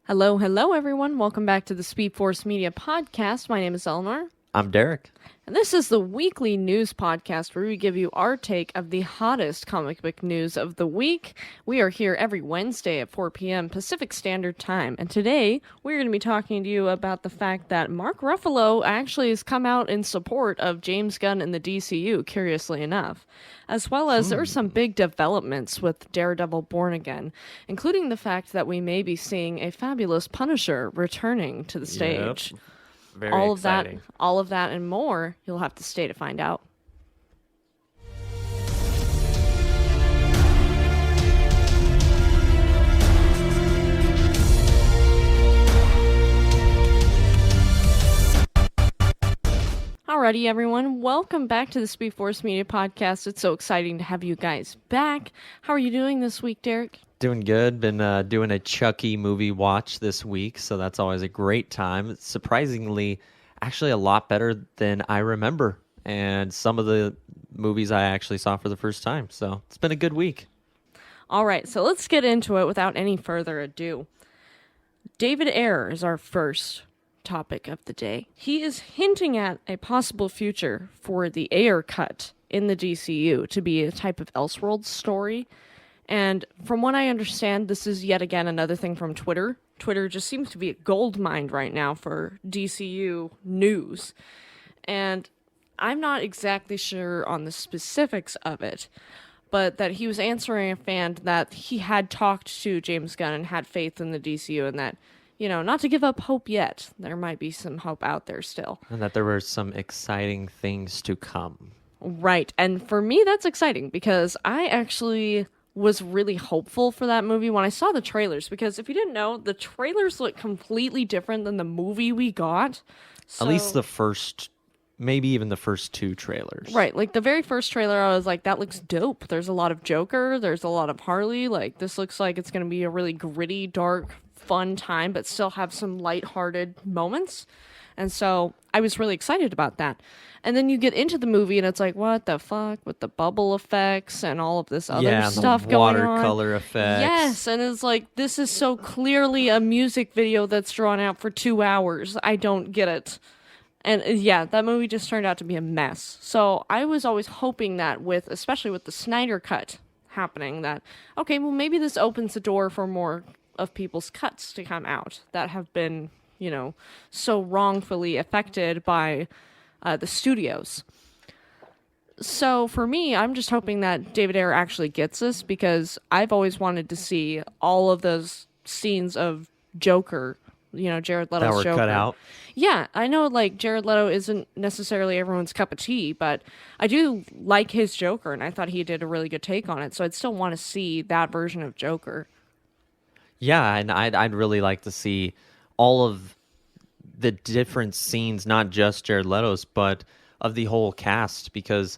Hello, hello, everyone. Welcome back to the Speed Force Media Podcast. My name is Elinor, I'm Derek. and this is the weekly news podcast where we give you our take of the hottest comic book news of the week. We are here every Wednesday at 4 p.m. Pacific Standard Time, and today we're going to be talking to you about the fact that Mark Ruffalo actually has come out in support of James Gunn and the DCU, curiously enough, as well as there are some big developments with Daredevil Born Again, including the fact that we may be seeing a fabulous Punisher returning to the stage. Yep. Very exciting. All of that and more, you'll have to stay to find out. Alrighty, everyone. Welcome back to the Speed Force Media Podcast. It's so exciting to have you guys back. How are you doing this week, Derek? Doing good. Been doing a Chucky movie watch this week, so that's always a great time. It's surprisingly, actually a lot better than I remember, and some of the movies I actually saw for the first time. So it's been a good week. All right, so let's get into it without any further ado. David Ayer is our first topic of the day. He is hinting at a possible future for the Ayer cut in the DCU to be a type of Elseworlds story. And from what I understand, this is yet again another thing from Twitter. Twitter just seems to be a gold mine right now for DCU news. And I'm not exactly sure on the specifics of it, but that he was answering a fan that he had talked to James Gunn and had faith in the DCU and that, you know, not to give up hope yet. There might be some hope out there still. And that there were some exciting things to come. Right. And for me, that's exciting because I actually was really hopeful for that movie when I saw the trailers, because if you didn't know, the trailers look completely different than the movie we got. At least the first, maybe even the first two trailers. Right, like the very first trailer, I was like, that looks dope. There's a lot of Joker, there's a lot of Harley. Like, this looks like it's going to be a really gritty, dark, fun time, but still have some lighthearted moments. And so I was really excited about that. And then you get into the movie and it's like, what the fuck with the bubble effects and all of this other stuff the going on. watercolor effects. Yes, and it's like, this is so clearly a music video that's drawn out for 2 hours. I don't get it. And yeah, that movie just turned out to be a mess. So I was always hoping that especially with the Snyder cut happening, that, okay, well, maybe this opens the door for more of people's cuts to come out that have been, you know, so wrongfully affected by the studios. So for me, I'm just hoping that David Ayer actually gets this, because I've always wanted to see all of those scenes of Joker, you know, Jared Leto's That were Joker. cut out. Yeah, I know, like, Jared Leto isn't necessarily everyone's cup of tea, but I do like his Joker, and I thought he did a really good take on it, so I'd still want to see that version of Joker. Yeah, and I'd really like to see all of the different scenes, not just Jared Leto's, but of the whole cast, because,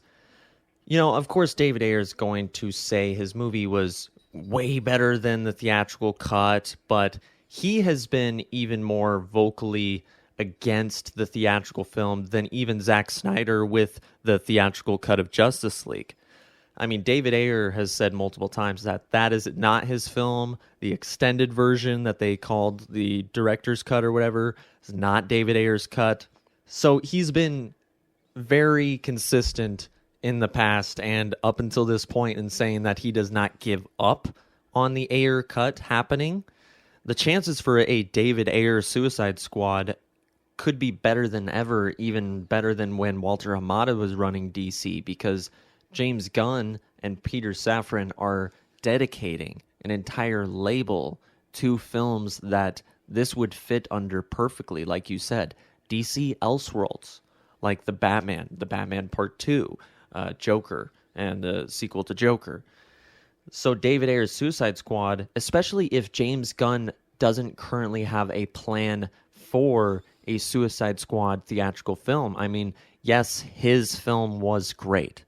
you know, of course David Ayer is going to say his movie was way better than the theatrical cut, but he has been even more vocally against the theatrical film than even Zack Snyder with the theatrical cut of Justice League. I mean, David Ayer has said multiple times that that is not his film. The extended version that they called the director's cut or whatever is not David Ayer's cut. So he's been very consistent in the past and up until this point in saying that he does not give up on the Ayer cut happening. The chances for a David Ayer Suicide Squad could be better than ever, even better than when Walter Hamada was running DC, because James Gunn and Peter Safran are dedicating an entire label to films that this would fit under perfectly. Like you said, DC Elseworlds, like the Batman Part 2, Joker, and the sequel to Joker. So David Ayer's Suicide Squad, especially if James Gunn doesn't currently have a plan for a Suicide Squad theatrical film. I mean, yes, his film was great,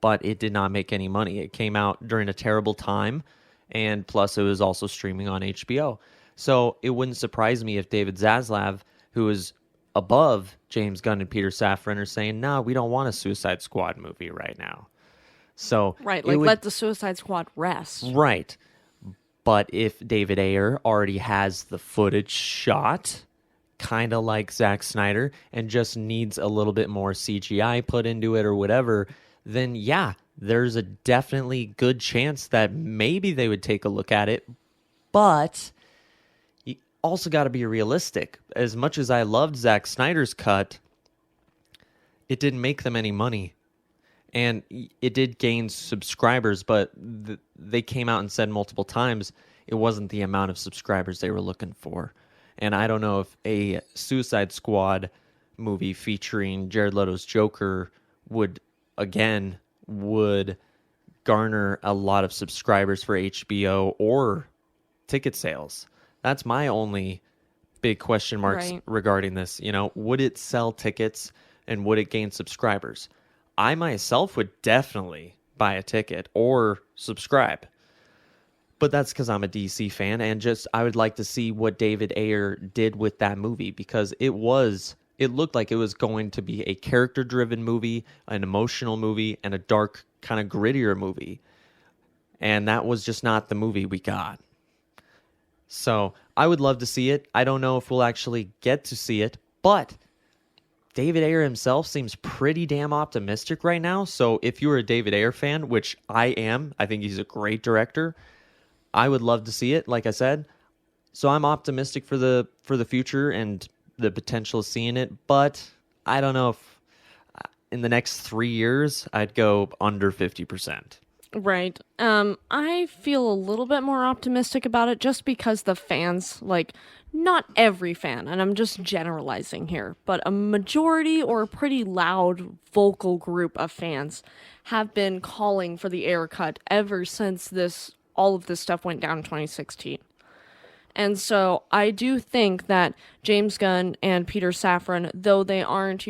but it did not make any money. It came out during a terrible time, and plus it was also streaming on HBO. So it wouldn't surprise me if David Zaslav, who is above James Gunn and Peter Safran, are saying, no, we don't want a Suicide Squad movie right now. So Right, like let the Suicide Squad rest. Right. But if David Ayer already has the footage shot, kind of like Zack Snyder, and just needs a little bit more CGI put into it or whatever, then yeah, there's a definitely good chance that maybe they would take a look at it. But you also got to be realistic. As much as I loved Zack Snyder's cut, it didn't make them any money. And it did gain subscribers, but they came out and said multiple times it wasn't the amount of subscribers they were looking for. And I don't know if a Suicide Squad movie featuring Jared Leto's Joker would garner a lot of subscribers for HBO or ticket sales. That's my only big question marks regarding this. Would it sell tickets and would it gain subscribers? I myself would definitely buy a ticket or subscribe. But that's because I'm a DC fan, and I would like to see what David Ayer did with that movie, because it looked like it was going to be a character-driven movie, an emotional movie, and a dark, kind of grittier movie. And that was just not the movie we got. So I would love to see it. I don't know if we'll actually get to see it, but David Ayer himself seems pretty damn optimistic right now. So if you're a David Ayer fan, which I am, I think he's a great director, I would love to see it, like I said. So I'm optimistic for the future and the potential of seeing it, but I don't know if in the next 3 years I'd go under 50%. Right. I feel a little bit more optimistic about it just because the fans, not every fan, and I'm just generalizing here, but a majority or a pretty loud vocal group of fans have been calling for the Ayer cut ever since all of this stuff went down in 2016. And so I do think that James Gunn and Peter Safran, though they aren't,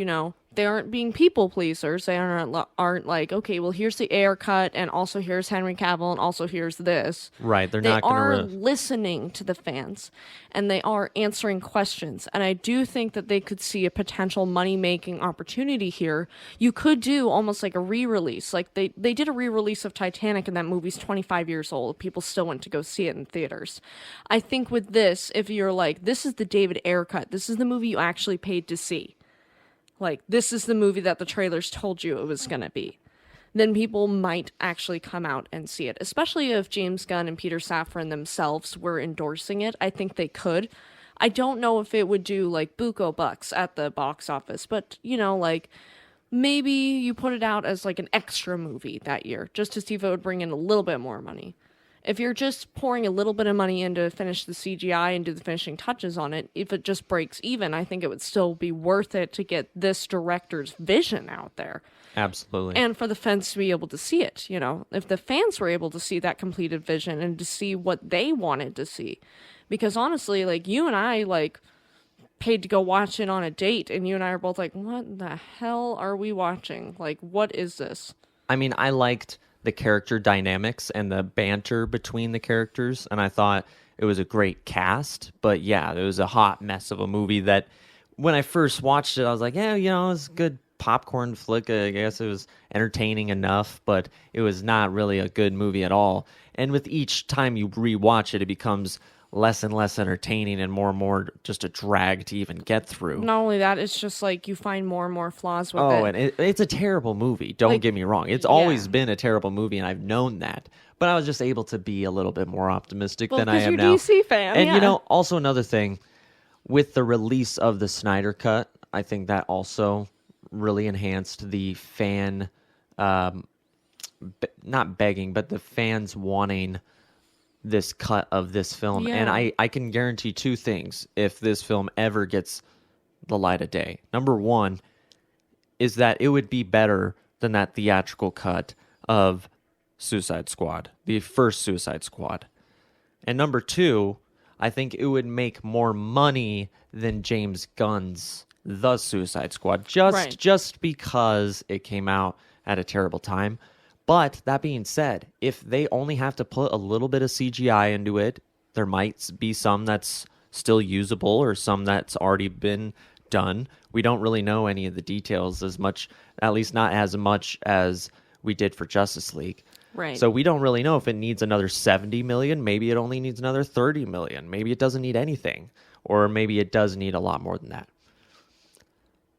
they aren't being people pleasers. They aren't like, okay, well, here's the Ayer cut, and also here's Henry Cavill, and also here's this. Right, they are listening to the fans, and they are answering questions. And I do think that they could see a potential money-making opportunity here. You could do almost like a re-release. Like they did a re-release of Titanic, and that movie's 25 years old. People still went to go see it in theaters. I think with this, if you're like, this is the David Ayer cut, this is the movie you actually paid to see. This is the movie that the trailers told you it was going to be. Then people might actually come out and see it. Especially if James Gunn and Peter Safran themselves were endorsing it. I think they could. I don't know if it would do, buco bucks at the box office. But, maybe you put it out as, an extra movie that year. Just to see if it would bring in a little bit more money. If you're just pouring a little bit of money in to finish the CGI and do the finishing touches on it, if it just breaks even, I think it would still be worth it to get this director's vision out there. Absolutely. And for the fans to be able to see it, If the fans were able to see that completed vision and to see what they wanted to see. Because honestly, you and I, paid to go watch it on a date, and you and I are both like, what the hell are we watching? What is this? I mean, I liked the character dynamics and the banter between the characters, and I thought it was a great cast. But yeah, it was a hot mess of a movie that when I first watched it, I was like, yeah, it was a good popcorn flick. I guess it was entertaining enough, but it was not really a good movie at all. And with each time you rewatch it, it becomes less and less entertaining and more just a drag to even get through. Not only that, it's just you find more and more flaws with it. Oh, and it's a terrible movie. Don't get me wrong. It's always been a terrible movie, and I've known that. But I was just able to be a little bit more optimistic than I am now. Because you're a DC fan, and also another thing, with the release of the Snyder Cut, I think that also really enhanced the fan, not begging, but the fans wanting this cut of this film. And I can guarantee two things if this film ever gets the light of day. Number one is that it would be better than that theatrical cut of Suicide Squad, the first Suicide Squad. And number two, I think it would make more money than James Gunn's The Suicide Squad, just because it came out at a terrible time. But that being said, if they only have to put a little bit of CGI into it, there might be some that's still usable or some that's already been done. We don't really know any of the details as much, at least not as much as we did for Justice League. Right. So we don't really know if it needs another 70 million. Maybe it only needs another 30 million. Maybe it doesn't need anything. Or maybe it does need a lot more than that.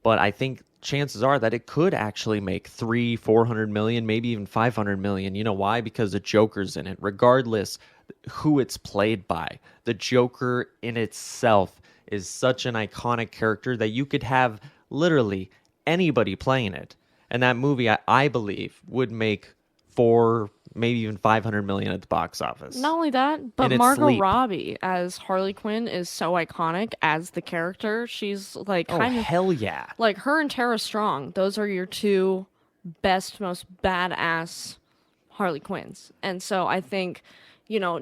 But I think chances are that it could actually make 400 million, maybe even 500 million. You know why? Because the Joker's in it. Regardless who it's played by, the Joker in itself is such an iconic character that you could have literally anybody playing it. And that movie, I believe, would make 4, maybe even 500 million at the box office. Not only that, but In its Margot sleep. Robbie as Harley Quinn is so iconic as the character. She's like Oh, kind of hell yeah. like her and Tara Strong. Those are your two best, most badass Harley Quinns. And so I think,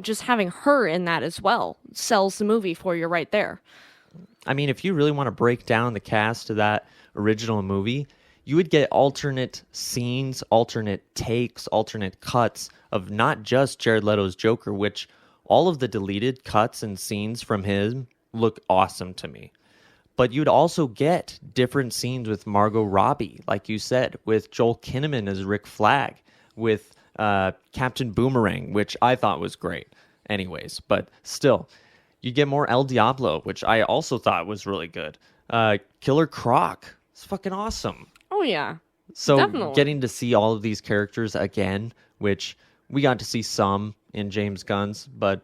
just having her in that as well sells the movie for you right there. I mean, if you really want to break down the cast of that original movie, you would get alternate scenes, alternate takes, alternate cuts of not just Jared Leto's Joker, which all of the deleted cuts and scenes from him look awesome to me. But you'd also get different scenes with Margot Robbie, like you said, with Joel Kinnaman as Rick Flag, with Captain Boomerang, which I thought was great anyways. But still, you get more El Diablo, which I also thought was really good. Killer Croc. It's fucking awesome. Oh, yeah. So Definitely. getting to see all of these characters again, which we got to see some in James Gunn's, but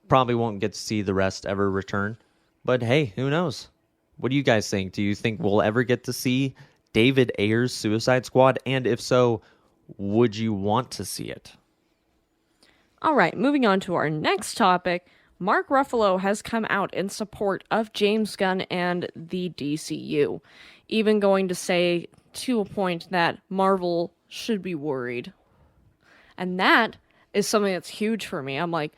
probably won't get to see the rest ever return. But hey, who knows? What do you guys think? Do you think we'll ever get to see David Ayer's Suicide Squad? And if so, would you want to see it? All right, moving on to our next topic. Mark Ruffalo has come out in support of James Gunn and the DCU, even going to say to a point that Marvel should be worried. And that is something that's huge for me. I'm like,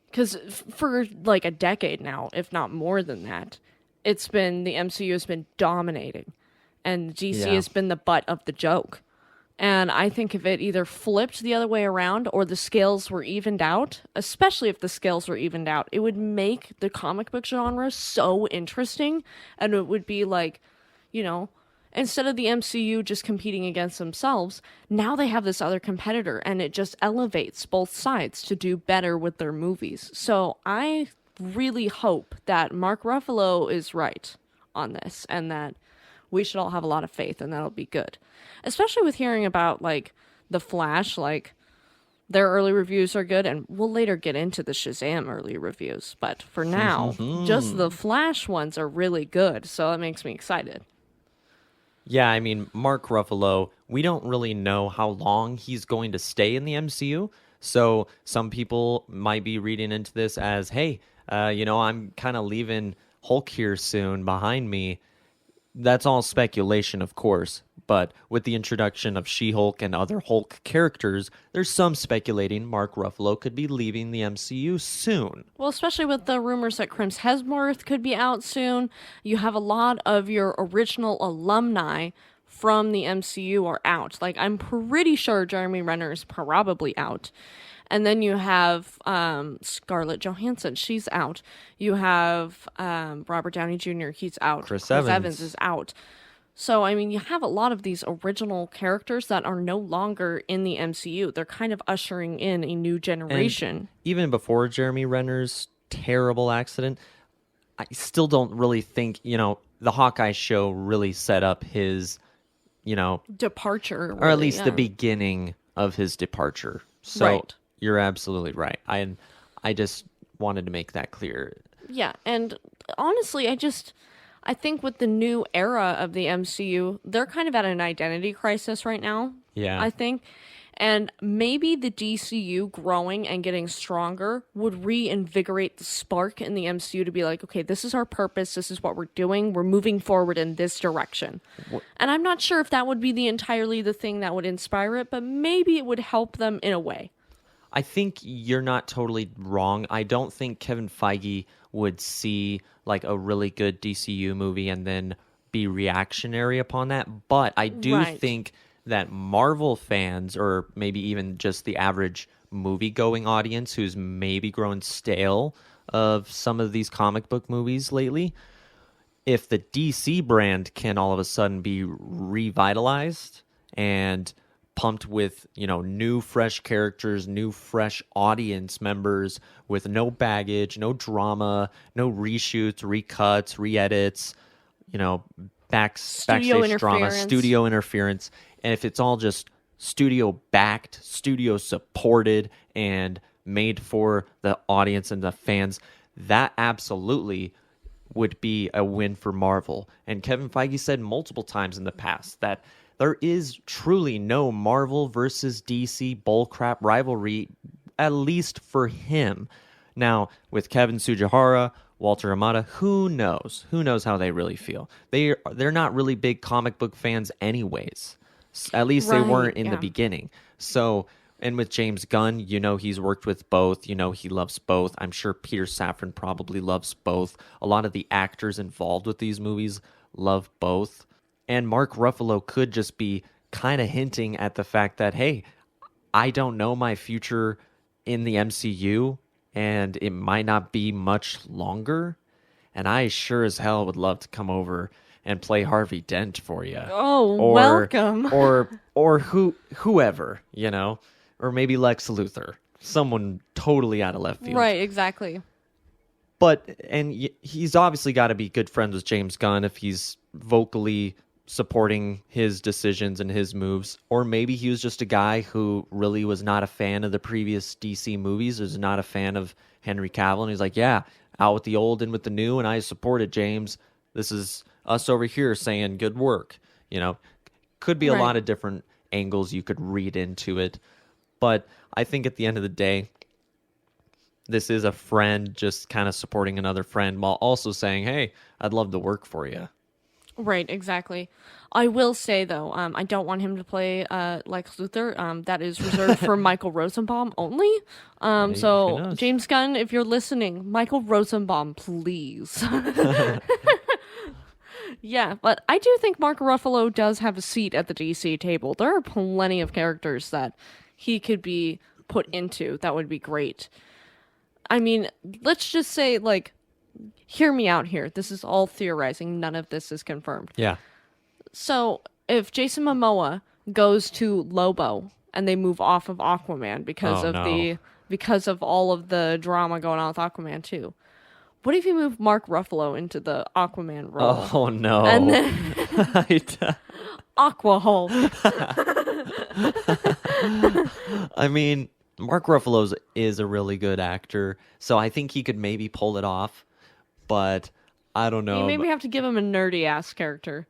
because for like a decade now, if not more than that, the MCU has been dominating, and DC has been the butt of the joke. And I think if it either flipped the other way around or the scales were evened out, especially if the scales were evened out, it would make the comic book genre so interesting. And it would be like, instead of the MCU just competing against themselves, now they have this other competitor, and it just elevates both sides to do better with their movies. So I really hope that Mark Ruffalo is right on this, and that we should all have a lot of faith, and that'll be good. Especially with hearing about, like, The Flash, like, their early reviews are good, and we'll later get into the Shazam early reviews. But for now, just the Flash ones are really good, so that makes me excited. Yeah, I mean, Mark Ruffalo, we don't really know how long he's going to stay in the MCU. So some people might be reading into this as, hey, I'm kind of leaving Hulk here soon behind me. That's all speculation, of course, but with the introduction of She-Hulk and other Hulk characters, there's some speculating Mark Ruffalo could be leaving the MCU soon. Well, especially with the rumors that Chris Hemsworth could be out soon. You have a lot of your original alumni from the MCU are out. Like, I'm pretty sure Jeremy Renner is probably out. And then you have Scarlett Johansson. She's out. You have Robert Downey Jr. He's out. Chris Evans is out. So, I mean, you have a lot of these original characters that are no longer in the MCU. They're kind of ushering in a new generation. And even before Jeremy Renner's terrible accident, I still don't really think, the Hawkeye show really set up his, departure. Or at least the beginning of his departure. So right. You're absolutely right. I just wanted to make that clear. Yeah, and honestly, I think with the new era of the MCU, they're kind of at an identity crisis right now. Yeah. I think. And maybe the DCU growing and getting stronger would reinvigorate the spark in the MCU to be like, okay, this is our purpose. This is what we're doing. We're moving forward in this direction. And I'm not sure if that would be entirely the thing that would inspire it, but maybe it would help them in a way. I think you're not totally wrong. I don't think Kevin Feige would see like a really good DCU movie and then be reactionary upon that. But I do think that Marvel fans, or maybe even just the average movie-going audience who's maybe grown stale of some of these comic book movies lately, if the DC brand can all of a sudden be revitalized and pumped with, new fresh characters, new fresh audience members with no baggage, no drama, no reshoots, recuts, re-edits, Studio backstage drama, interference. studio interference. And if it's all just studio backed, studio supported, and made for the audience and the fans, that absolutely would be a win for Marvel. And Kevin Feige said multiple times in the past that there is truly no Marvel versus DC bullcrap rivalry, at least for him. Now, with Kevin Tsujihara, Walter Hamada, who knows? Who knows how they really feel? They're not really big comic book fans anyways. At least they weren't in the beginning. So, and with James Gunn, he's worked with both. He loves both. I'm sure Peter Safran probably loves both. A lot of the actors involved with these movies love both. And Mark Ruffalo could just be kind of hinting at the fact that, hey, I don't know my future in the MCU, and it might not be much longer. And I sure as hell would love to come over and play Harvey Dent for you. Oh, welcome. or whoever, or maybe Lex Luthor, someone totally out of left field. Right, exactly. And he's obviously got to be good friends with James Gunn if he's vocally supporting his decisions and his moves. Or maybe he was just a guy who really was not a fan of the previous DC movies, was not a fan of Henry Cavill, and he's like, yeah, out with the old and with the new, and I support it, James. This is us over here saying good work. Could be a lot of different angles you could read into it. But I think at the end of the day, this is a friend just kind of supporting another friend while also saying, hey, I'd love to work for you. Right, exactly. I will say, though, I don't want him to play Lex Luthor. That is reserved for Michael Rosenbaum only. So, James Gunn, if you're listening, Michael Rosenbaum, please. Yeah, but I do think Mark Ruffalo does have a seat at the DC table. There are plenty of characters that he could be put into. That would be great. I mean, let's just say, hear me out here. This is all theorizing. None of this is confirmed. Yeah. So, if Jason Momoa goes to Lobo and they move off of Aquaman because of all of the drama going on with Aquaman 2, what if you move Mark Ruffalo into the Aquaman role? Oh, no. And then Aqua Hulk. I mean, Mark Ruffalo is a really good actor, so I think he could maybe pull it off, but I don't know. You maybe have to give him a nerdy-ass character.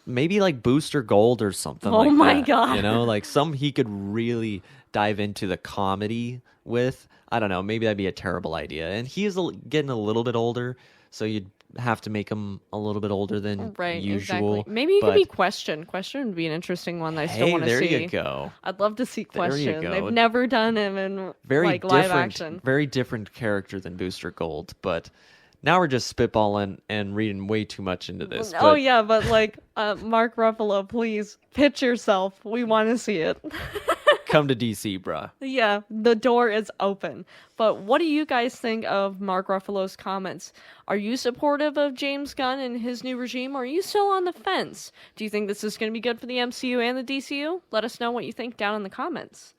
Maybe like Booster Gold or something like that. Oh my God. Some he could really dive into the comedy with. I don't know. Maybe that'd be a terrible idea. And he is getting a little bit older, so you'd have to make him a little bit older than usual. Exactly. Maybe he could be Question. Question would be an interesting one that I still want to see. There you go. I'd love to see Question. They've never done him in live action. Very different character than Booster Gold, but now we're just spitballing and reading way too much into this. Oh, yeah, but Mark Ruffalo, please pitch yourself. We want to see it. Come to DC, bruh. Yeah, the door is open. But what do you guys think of Mark Ruffalo's comments? Are you supportive of James Gunn and his new regime, or are you still on the fence? Do you think this is going to be good for the MCU and the DCU? Let us know what you think down in the comments.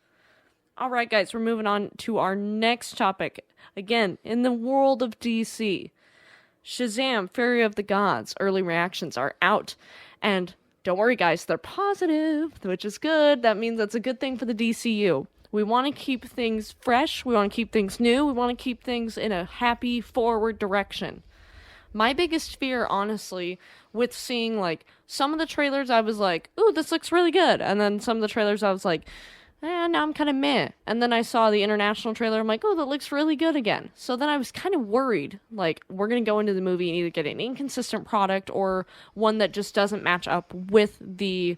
All right, guys, we're moving on to our next topic. Again, in the world of DC, Shazam, Fury of the Gods, early reactions are out. And don't worry, guys, they're positive, which is good. That means that's a good thing for the DCU. We want to keep things fresh. We want to keep things new. We want to keep things in a happy, forward direction. My biggest fear, honestly, with seeing, some of the trailers, I was like, ooh, this looks really good. And then some of the trailers, I was like, now I'm kind of meh. And then I saw the international trailer. I'm like, oh, that looks really good again. So then I was kind of worried, we're going to go into the movie and either get an inconsistent product or one that just doesn't match up with the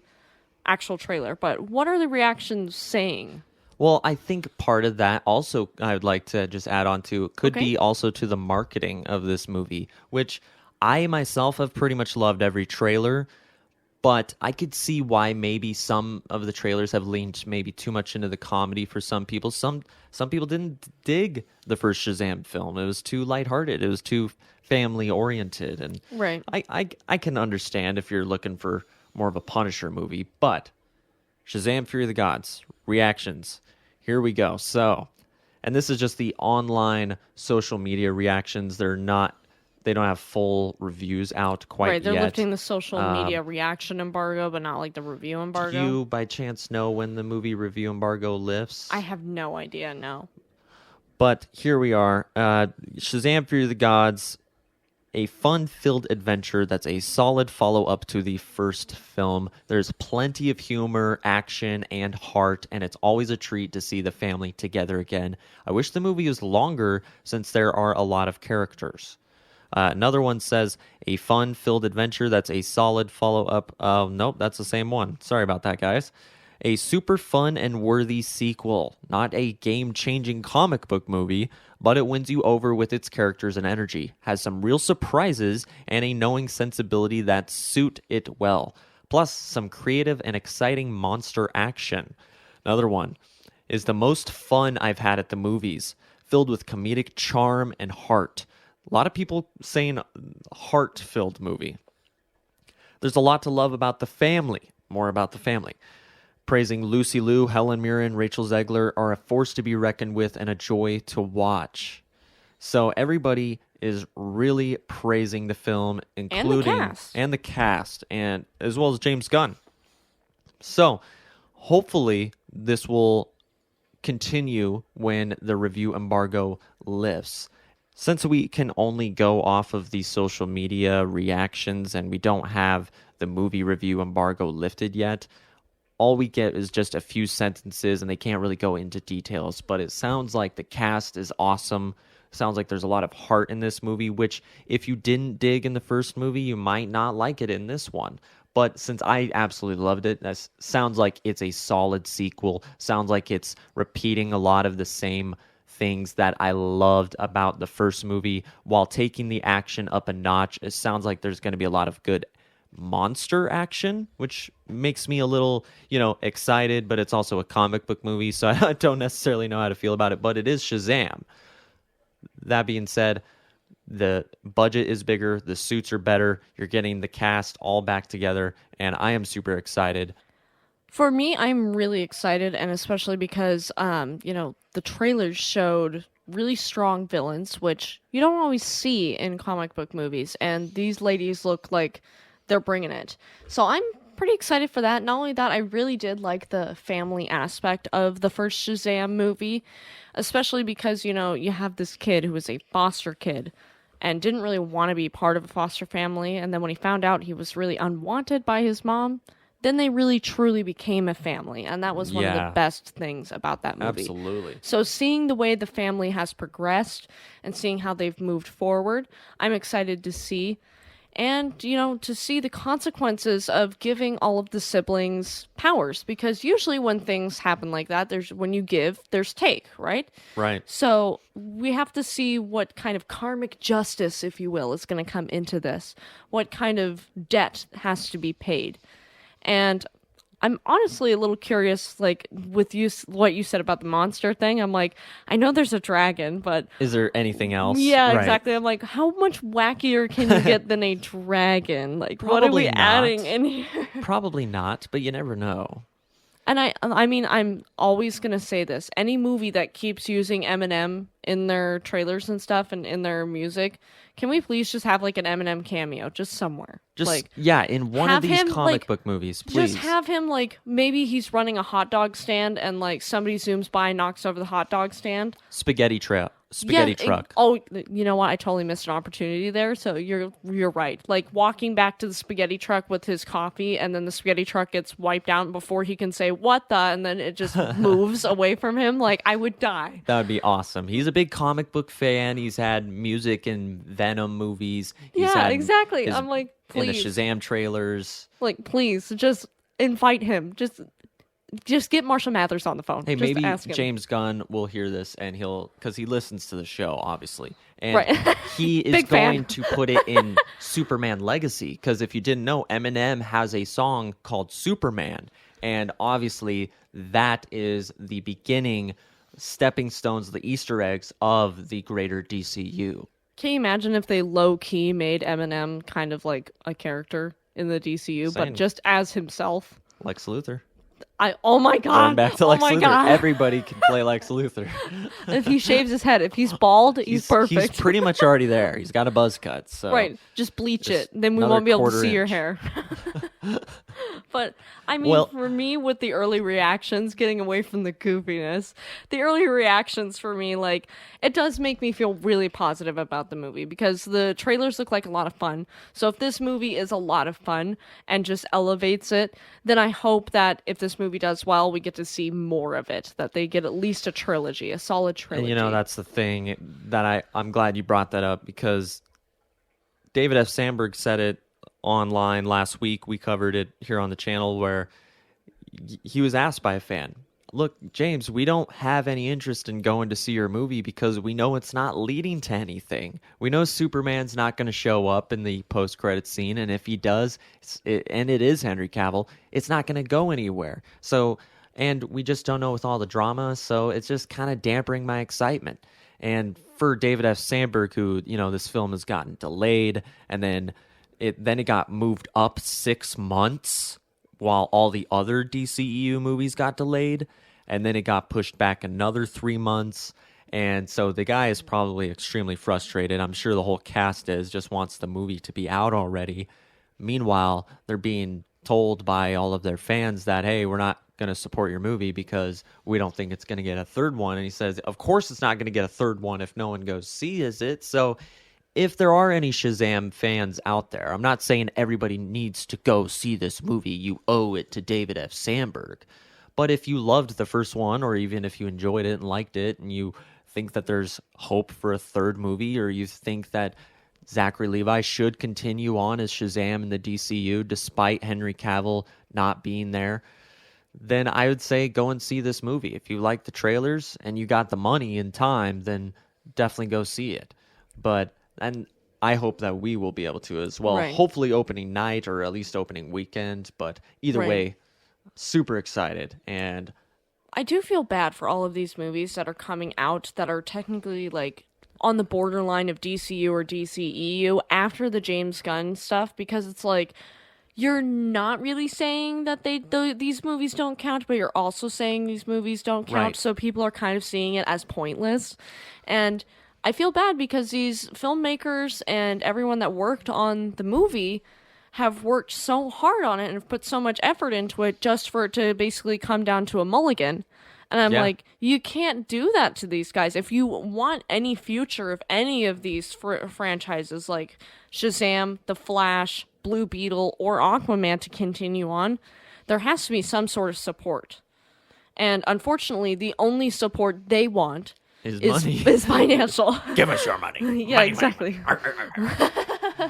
actual trailer. But what are the reactions saying? Well, I think part of that also, I would like to just add on to, could be also to the marketing of this movie, which I myself have pretty much loved every trailer. But I could see why maybe some of the trailers have leaned maybe too much into the comedy for some people. Some people didn't dig the first Shazam film. It was too lighthearted. It was too family oriented. And right. I can understand if you're looking for more of a Punisher movie. But Shazam! Fury of the Gods. Reactions. Here we go. So, and this is just the online social media reactions. They don't have full reviews out quite Right, they're yet. lifting the social media reaction embargo, but not like the review embargo. Do you, by chance, know when the movie review embargo lifts? I have no idea, no. But here we are. Shazam! Fury of the Gods, a fun-filled adventure that's a solid follow-up to the first film. There's plenty of humor, action, and heart, and it's always a treat to see the family together again. I wish the movie was longer since there are a lot of characters. Another one says, a fun-filled adventure that's a solid follow-up. Nope, that's the same one. Sorry about that, guys. A super fun and worthy sequel. Not a game-changing comic book movie, but it wins you over with its characters and energy. Has some real surprises and a knowing sensibility that suit it well. Plus, some creative and exciting monster action. Another one is the most fun I've had at the movies, filled with comedic charm and heart. A lot of people saying heart-filled movie. There's a lot to love about the family. More about the family. Praising Lucy Liu, Helen Mirren, Rachel Zegler are a force to be reckoned with and a joy to watch. So everybody is really praising the film, including and the cast, and as well as James Gunn. So hopefully this will continue when the review embargo lifts. Since we can only go off of the social media reactions and we don't have the movie review embargo lifted yet, all we get is just a few sentences and they can't really go into details. But it sounds like the cast is awesome. Sounds like there's a lot of heart in this movie, which if you didn't dig in the first movie, you might not like it in this one. But since I absolutely loved it, that sounds like it's a solid sequel. Sounds like it's repeating a lot of the same things that I loved about the first movie while taking the action up a notch. It sounds like there's going to be a lot of good monster action, which makes me a little, excited, but it's also a comic book movie, so I don't necessarily know how to feel about it, but it is Shazam. That being said, the budget is bigger, the suits are better, you're getting the cast all back together, and I am super excited. For me, I'm really excited, and especially because, the trailers showed really strong villains, which you don't always see in comic book movies, and these ladies look like they're bringing it. So I'm pretty excited for that. Not only that, I really did like the family aspect of the first Shazam movie, especially because, you have this kid who was a foster kid and didn't really want to be part of a foster family. And then when he found out he was really unwanted by his mom, then they really truly became a family. And that was one of the best things about that movie. Absolutely. So seeing the way the family has progressed and seeing how they've moved forward, I'm excited to see. And, to see the consequences of giving all of the siblings powers. Because usually when things happen like that, when you give, there's take, right? Right. So we have to see what kind of karmic justice, if you will, is going to come into this. What kind of debt has to be paid. And I'm honestly a little curious, like, with what you said about the monster thing. I'm like, I know there's a dragon, but... Is there anything else? Yeah, right. Exactly. I'm like, how much wackier can you get than a dragon? Like, Probably what are we not. adding in here? Probably not, but you never know. And I mean, I'm always going to say this. Any movie that keeps using Eminem in their trailers and stuff and in their music, can we please just have, like, an Eminem cameo just somewhere? Just, in one of these comic book movies, please. Just have him, like, maybe he's running a hot dog stand and, like, somebody zooms by and knocks over the hot dog stand. Spaghetti truck. You know what? I totally missed an opportunity there. So you're right. Like walking back to the spaghetti truck with his coffee, and then the spaghetti truck gets wiped out before he can say what the, and then it just moves away from him. Like I would die. That would be awesome. He's a big comic book fan. He's had music in Venom movies. Exactly. I'm like, please. In the Shazam trailers. Like, please, just invite him. Just get Marshall Mathers on the phone. Hey, just maybe ask him. James Gunn will hear this and because he listens to the show, obviously. And right. he is going to put it in Superman Legacy. Because if you didn't know, Eminem has a song called Superman. And obviously, that is the beginning, stepping stones, the Easter eggs of the greater DCU. Can you imagine if they low-key made Eminem kind of like a character in the DCU, but just as himself? Lex Luthor. Oh my god. Going back to Oh Lex my Luthor. god. Everybody can play Lex Luthor. If he shaves his head, if he's bald, he's perfect. He's pretty much already there. He's got a buzz cut. So Right. Just bleach just it. Then we another won't be able to quarter see your inch. hair. But I mean, Well- for me, with the early reactions, getting away from the goofiness, the early reactions for me, like, it does make me feel really positive about the movie because the trailers look like a lot of fun. So if this movie is a lot of fun and just elevates it, then I hope that if this movie does well, we get to see more of it. That they get at least a trilogy, a solid trilogy. And that's the thing that I'm glad you brought that up, because David F. Sandberg said it online last week. We covered it here on the channel where he was asked by a fan, look, James, we don't have any interest in going to see your movie because we know it's not leading to anything. We know Superman's not going to show up in the post-credits scene, and if he does, and it is Henry Cavill, it's not going to go anywhere. So, and we just don't know with all the drama, so it's just kind of dampening my excitement. And for David F. Sandberg, who, this film has gotten delayed, and then it got moved up 6 months while all the other DCEU movies got delayed, and then it got pushed back another 3 months. And so the guy is probably extremely frustrated. I'm sure the whole cast just wants the movie to be out already. Meanwhile, they're being told by all of their fans that, hey, we're not going to support your movie because we don't think it's going to get a third one. And he says, of course it's not going to get a third one if no one goes sees it. So if there are any Shazam fans out there, I'm not saying everybody needs to go see this movie. You owe it to David F. Sandberg. But if you loved the first one, or even if you enjoyed it and liked it, and you think that there's hope for a third movie, or you think that Zachary Levi should continue on as Shazam in the DCU despite Henry Cavill not being there, then I would say go and see this movie. If you like the trailers and you got the money and time, then definitely go see it. And I hope that we will be able to as well. Right. Hopefully opening night or at least opening weekend. But either Right. way, super excited. And I do feel bad for all of these movies that are coming out that are technically like on the borderline of DCU or DCEU after the James Gunn stuff, because it's like you're not really saying that these movies don't count, but you're also saying these movies don't count. Right. So people are kind of seeing it as pointless. And I feel bad because these filmmakers and everyone that worked on the movie have worked so hard on it and have put so much effort into it just for it to basically come down to a mulligan. And I'm like, you can't do that to these guys. If you want any future of any of these franchises like Shazam, The Flash, Blue Beetle, or Aquaman to continue on, there has to be some sort of support. And unfortunately, the only support they want is money. is financial. Give us your money. Yeah, Money, exactly. money, money.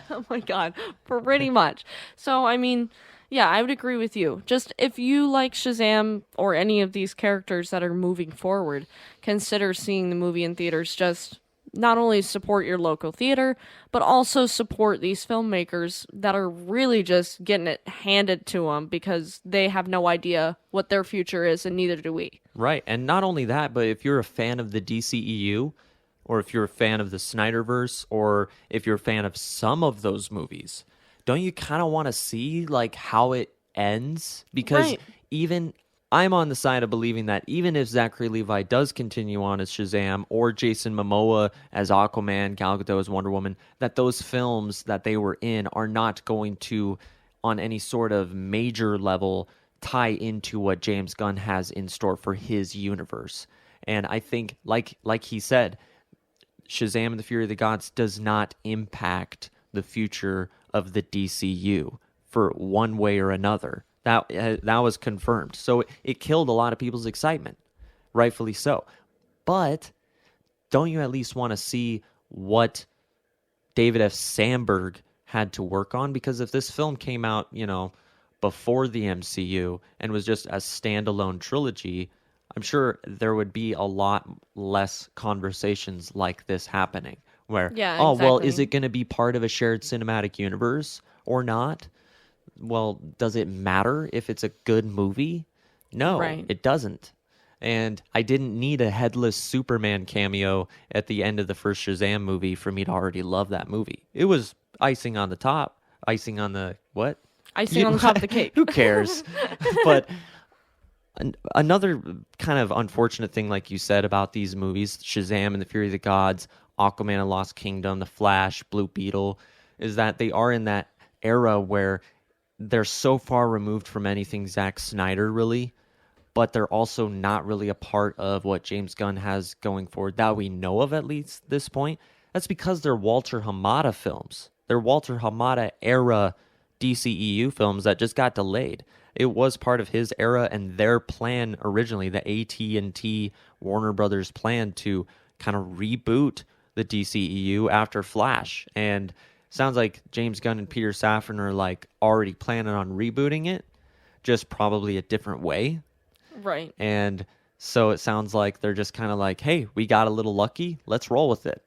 Oh my god, pretty much. So, I mean, yeah, I would agree with you. Just if you like Shazam or any of these characters that are moving forward, consider seeing the movie in theaters. Just not only support your local theater, but also support these filmmakers that are really just getting it handed to them because they have no idea what their future is, and neither do we. Right. And not only that, but if you're a fan of the DCEU, or if you're a fan of the Snyderverse, or if you're a fan of some of those movies, don't you kind of want to see like how it ends? Because Right. even I'm on the side of believing that even if Zachary Levi does continue on as Shazam, or Jason Momoa as Aquaman, Gal Gadot as Wonder Woman, that those films that they were in are not going to, on any sort of major level, tie into what James Gunn has in store for his universe. And I think, like he said, Shazam and the Fury of the Gods does not impact the future of the DCU for one way or another. That was confirmed. So it killed a lot of people's excitement, rightfully so. But don't you at least want to see what David F. Sandberg had to work on? Because if this film came out, before the MCU and was just a standalone trilogy, I'm sure there would be a lot less conversations like this happening. Where, Yeah, oh, well, exactly. is it going to be part of a shared cinematic universe or not? Well, does it matter if it's a good movie? No, Right. it doesn't. And I didn't need a headless Superman cameo at the end of the first Shazam movie for me to already love that movie. It was icing on the top. Icing on the what? Icing on the top of the cake. Who cares? But Another kind of unfortunate thing, like you said, about these movies, Shazam and the Fury of the Gods, Aquaman and Lost Kingdom, The Flash, Blue Beetle, is that they are in that era where they're so far removed from anything Zack Snyder, really, but they're also not really a part of what James Gunn has going forward that we know of, at least this point. That's because they're Walter Hamada films. They're Walter Hamada era DCEU films that just got delayed. It was part of his era and their plan originally, the AT&T Warner Brothers plan to kind of reboot the DCEU after Flash. And sounds like James Gunn and Peter Safran are like already planning on rebooting it, just probably a different way. Right. And so it sounds like they're just kind of like, hey, we got a little lucky, let's roll with it.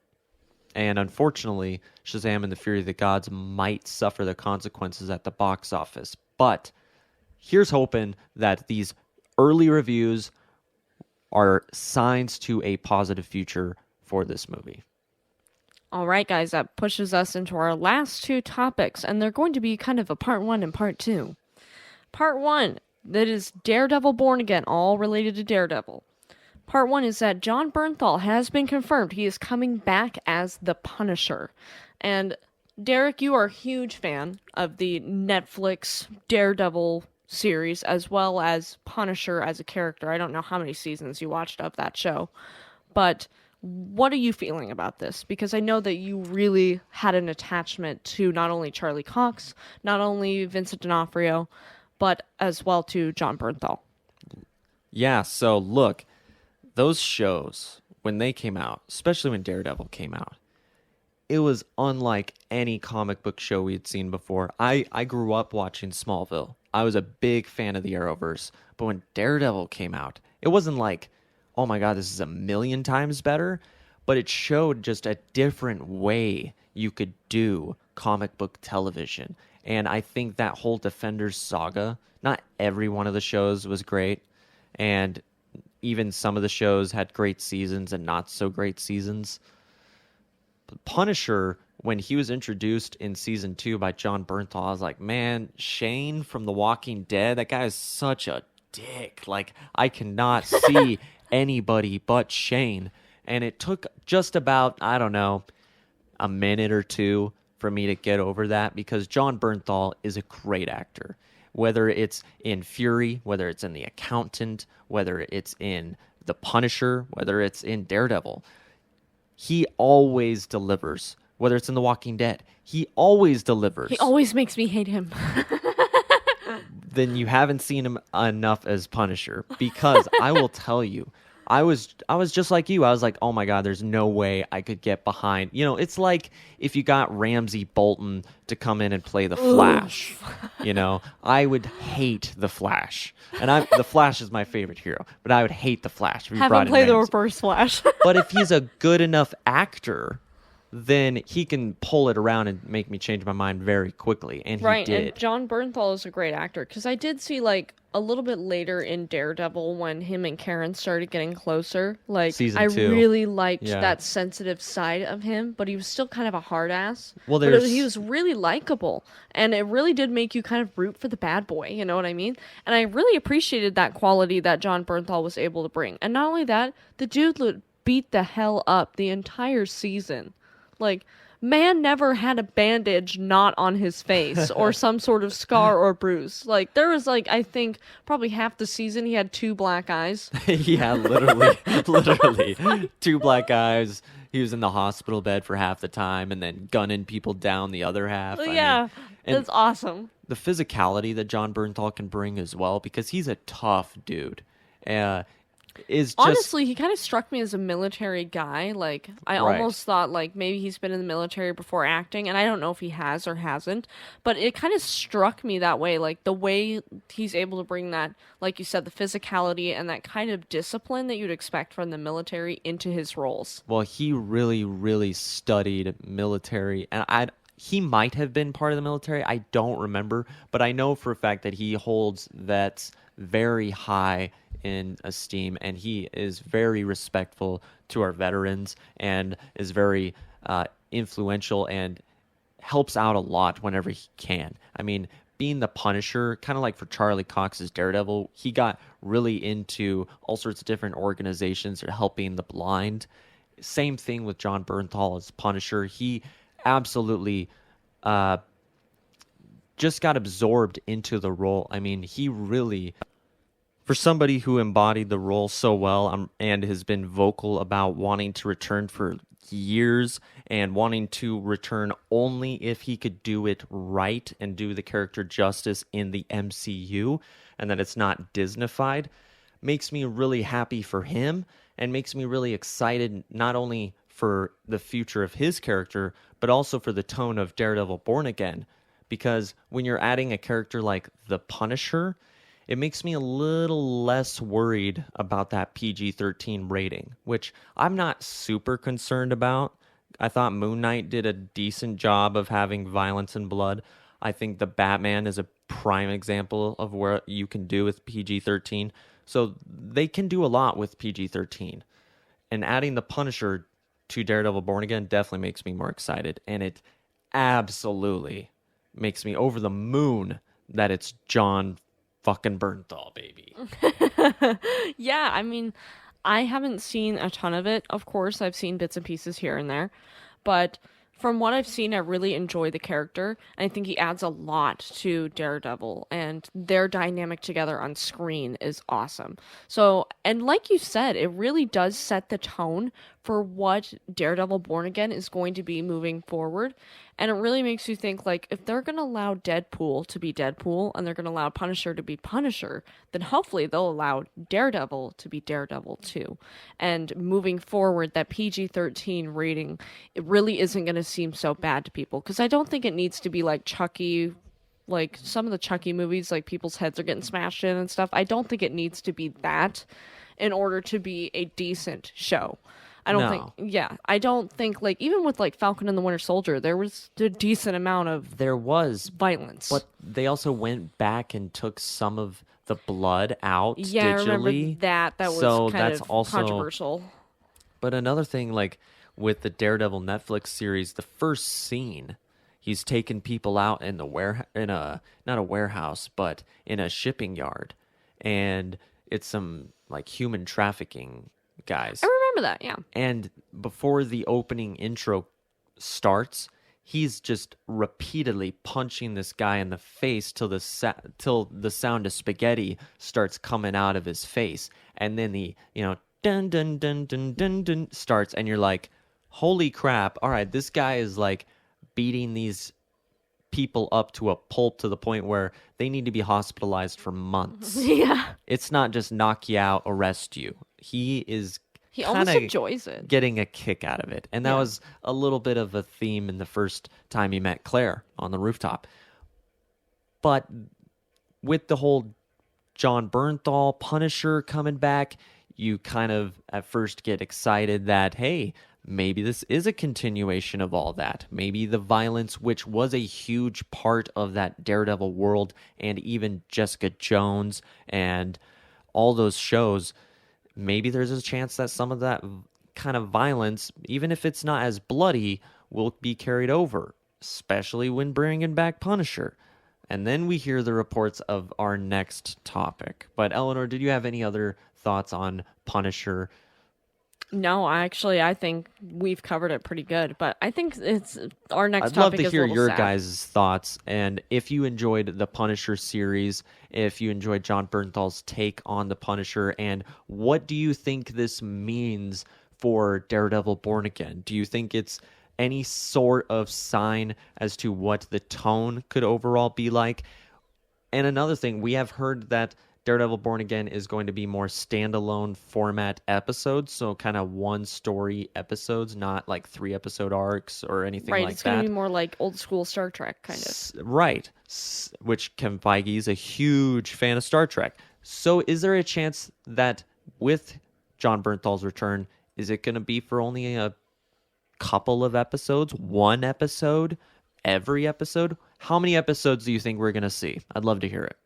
And unfortunately, Shazam and the Fury of the Gods might suffer the consequences at the box office. But here's hoping that these early reviews are signs to a positive future for this movie. All right, guys, that pushes us into our last two topics, and they're going to be kind of a part one and part two. Part one, that is Daredevil Born Again, all related to Daredevil. Part one is that Jon Bernthal has been confirmed. He is coming back as the Punisher. And Derek, you are a huge fan of the Netflix Daredevil series, as well as Punisher as a character. I don't know how many seasons you watched of that show, but what are you feeling about this? Because I know that you really had an attachment to not only Charlie Cox, not only Vincent D'Onofrio, but as well to Jon Bernthal. Yeah, so look, those shows, when they came out, especially when Daredevil came out, it was unlike any comic book show we had seen before. I grew up watching Smallville. I was a big fan of the Arrowverse. But when Daredevil came out, it wasn't like, oh my God, this is a million times better. But it showed just a different way you could do comic book television. And I think that whole Defenders saga, not every one of the shows was great. And even some of the shows had great seasons and not so great seasons. But Punisher, when he was introduced in season 2 by Jon Bernthal, I was like, man, Shane from The Walking Dead, that guy is such a dick. Like, I cannot see anybody but Shane. And it took just about, I don't know, a minute or two for me to get over that, because Jon Bernthal is a great actor. Whether it's in Fury, whether it's in The Accountant, whether it's in The Punisher, whether it's in Daredevil, he always delivers. Whether it's in The Walking Dead, he always delivers. He always makes me hate him. Then you haven't seen him enough as Punisher, because I will tell you, I was just like you. I was like, oh my God, there's no way I could get behind. You know, it's like if you got Ramsey Bolton to come in and play the Flash. You know, I would hate the Flash, and the Flash is my favorite hero, but I would hate the Flash if you Have brought him in play the Ramsey. reverse Flash. But if he's a good enough actor, then he can pull it around and make me change my mind very quickly, and Right, he did. and Jon Bernthal is a great actor, because I did see, like, a little bit later in Daredevil when him and Karen started getting closer, like, Season I 2. really liked Yeah. that sensitive side of him, but he was still kind of a hard ass. Well, But there's he was really likable, and it really did make you kind of root for the bad boy, you know what I mean? And I really appreciated that quality that Jon Bernthal was able to bring. And not only that, the dude beat the hell up the entire season. Like, man never had a bandage not on his face or some sort of scar or bruise. Like, there was, like, I think probably half the season he had 2 black eyes. Yeah, literally 2 black eyes. He was in the hospital bed for half the time, and then gunning people down the other half. Yeah, and that's awesome. the physicality that Jon Bernthal can bring as well, because he's a tough dude. Is just Honestly, he kind of struck me as a military guy. Like, I almost thought, like, maybe he's been in the military before acting, and I don't know if he has or hasn't, but it kind of struck me that way. Like, the way he's able to bring that, like you said, the physicality and that kind of discipline that you'd expect from the military into his roles. Well, he really, really studied military, and he might have been part of the military. I don't remember, but I know for a fact that he holds vets very high in esteem, and he is very respectful to our veterans and is very influential and helps out a lot whenever he can. I mean, being the Punisher, kind of like for Charlie Cox's Daredevil, he got really into all sorts of different organizations that are helping the blind. Same thing with John Bernthal as Punisher. He absolutely just got absorbed into the role. I mean, he really, for somebody who embodied the role so well, and has been vocal about wanting to return for years and wanting to return only if he could do it right and do the character justice in the MCU, and that it's not Disneyfied, makes me really happy for him and makes me really excited not only for the future of his character, but also for the tone of Daredevil Born Again. Because when you're adding a character like the Punisher, it makes me a little less worried about that PG-13 rating, which I'm not super concerned about. I thought Moon Knight did a decent job of having violence and blood. I think the Batman is a prime example of where you can do with PG-13. So they can do a lot with PG-13. And adding the Punisher to Daredevil Born Again definitely makes me more excited. And it absolutely makes me over the moon that it's John fucking Bernthal, baby. Yeah, I mean, I haven't seen a ton of it. Of course, I've seen bits and pieces here and there. But from what I've seen, I really enjoy the character. And I think he adds a lot to Daredevil. And their dynamic together on screen is awesome. So, and like you said, it really does set the tone for what Daredevil Born Again is going to be moving forward. And it really makes you think, like, if they're going to allow Deadpool to be Deadpool and they're going to allow Punisher to be Punisher, then hopefully they'll allow Daredevil to be Daredevil too. And moving forward, that PG-13 rating, it really isn't going to seem so bad to people. Because I don't think it needs to be like Chucky, like some of the Chucky movies, like people's heads are getting smashed in and stuff. I don't think it needs to be that in order to be a decent show. I don't think, like, even with, like, Falcon and the Winter Soldier, there was a decent amount of violence. But they also went back and took some of the blood out digitally. I remember that. That was kind of controversial. But another thing, like, with the Daredevil Netflix series, the first scene, he's taking people out in not a warehouse, but in a shipping yard. And it's some, like, human trafficking guys. I remember that, yeah. And before the opening intro starts, he's just repeatedly punching this guy in the face till the sound of spaghetti starts coming out of his face. And then the, dun dun dun dun dun dun starts, and you're like, holy crap, all right, this guy is like beating these people up to a pulp to the point where they need to be hospitalized for months. Yeah. It's not just knock you out, arrest you. He almost enjoys it. Getting a kick out of it. And that was a little bit of a theme in the first time he met Claire on the rooftop. But with the whole John Bernthal Punisher coming back, you kind of at first get excited that, hey, maybe this is a continuation of all that. Maybe the violence, which was a huge part of that Daredevil world, and even Jessica Jones and all those shows, maybe there's a chance that some of that kind of violence, even if it's not as bloody, will be carried over, especially when bringing back Punisher. And then we hear the reports of our next topic. But Elinor, did you have any other thoughts on Punisher? No, I think we've covered it pretty good. But I think it's our next I'd topic. I'd love to hear your sad. guys' thoughts. And if you enjoyed the Punisher series, if you enjoyed John Bernthal's take on the Punisher, and what do you think this means for Daredevil Born Again? Do you think it's any sort of sign as to what the tone could overall be like? And another thing, we have heard that Daredevil Born Again is going to be more standalone format episodes, so kind of one story episodes, not like 3-episode arcs or anything like that. Right, it's going to be more like old school Star Trek, kind of. Right, which Kevin Feige is a huge fan of Star Trek. So is there a chance that with John Bernthal's return, is it going to be for only a couple of episodes, one episode, every episode? How many episodes do you think we're going to see? I'd love to hear it.